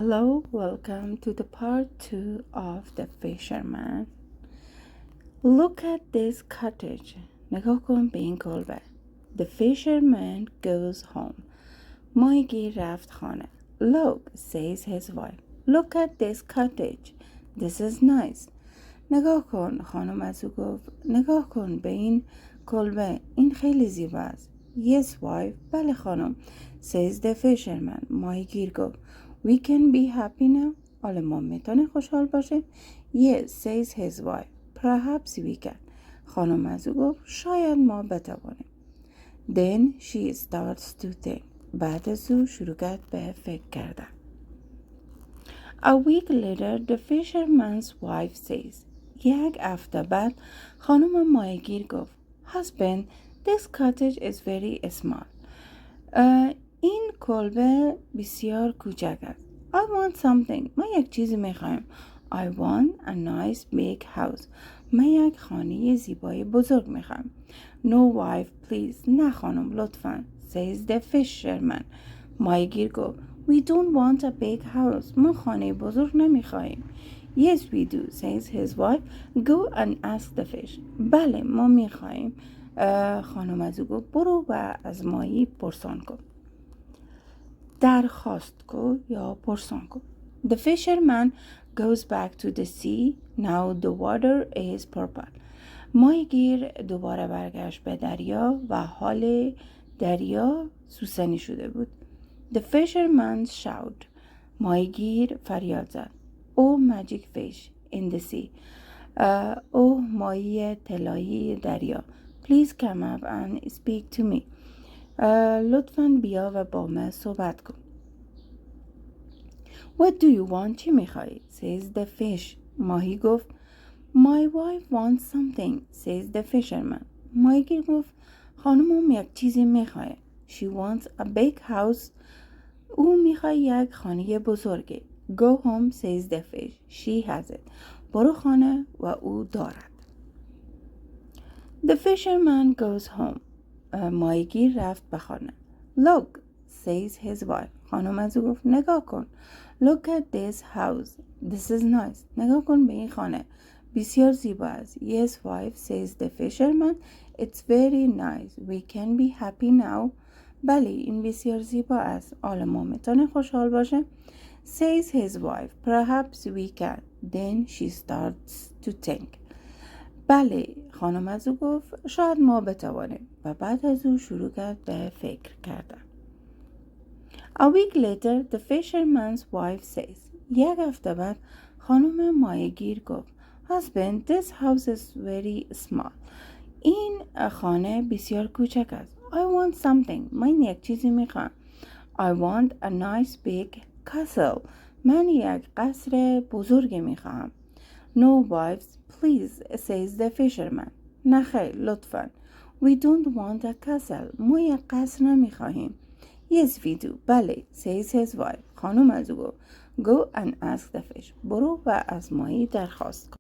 Hello, welcome to the part 2 of The Fisherman. Look at this cottage. نگاه کن به این کلبه. The fisherman goes home. ماهیگیر رفت خانه. Look, says his wife. Look at this cottage. This is nice. نگاه کن، خانم از او گفت. نگاه کن به این کلبه. این خیلی زیباست. Yes, wife. بله خانم. Says the fisherman. ماهیگیر گفت. We can be happy now. حالا ما میتونیم خوشحال باشیم. Yes, says his wife. Perhaps we can. خانم از او گفت. شاید ما بتوانیم. Then she starts to think. بعد از او شروع کرد به فکر کردن. A week later, the fisherman's wife says, یک هفته بعد خانم ماهیگیر گفت Husband, this cottage is very small. این کلبه بسیار کوچک است. I want something. من یک چیزی میخوایم. I want a nice big house. من یک خانه زیبای بزرگ میخوایم. No wife, please. نه خانم لطفا. Says the fisherman. ماهیگیر گفت We don't want a big house. ما خانه بزرگ نمیخواهیم. Yes we do, says his wife. Go and ask the fish. بله ما میخواهیم. خانم از او گفت برو و از ماهی پرسان کن. درخواست کن یا پرسان کن. The fisherman goes back to the sea. Now the water is purple. ماهیگیر دوباره برگشت به دریا و حال دریا سوسنی شده بود. The fisherman shouted. ماهیگیر فریاد زد. Oh magic fish in the sea. Oh ماهی طلایی دریا. Please come up and speak to me. لطفاً بیا و با من صحبت کن. What do you want? چی میخوایی؟ Says the fish. ماهی گفت My wife wants something. Says the fisherman. ماهیگیر گفت خانمم یک چیزی میخواه. She wants a big house. او میخواد یک خانه بزرگه. Go home, says the fish. She has it. برو خانه و او دارد. The fisherman goes home. ماهیگیر رفت به خانه. Look, says his wife. خانم از او گفت نگاه کن. Look at this house. This is nice. نگاه کن به این خانه. بسیار زیبا است. Yes, wife, says the fisherman. It's very nice. We can be happy now. بله این بسیار زیبا است. حالا ما میتونیم خوشحال باشه. Says his wife. Perhaps we can. Then she starts to think. بله خانم از او گفت شاید ما بتوانیم و بعد از او شروع کرد به فکر کردن. A week later the fisherman's wife says. یک هفته بعد خانم ماهیگیر گفت Husband, this house is very small. این خانه بسیار کوچک است. I want something. من یک چیزی میخوام. I want a nice big castle. من یک قصر بزرگ میخوام. No wives, please, says the fisherman. نه خیر لطفا. We don't want a castle. ما یک قصر نمیخواهیم. Yes we do. بله says his wife. خانم از او گفت Go and ask the fish. برو و از ماهی درخواست کن.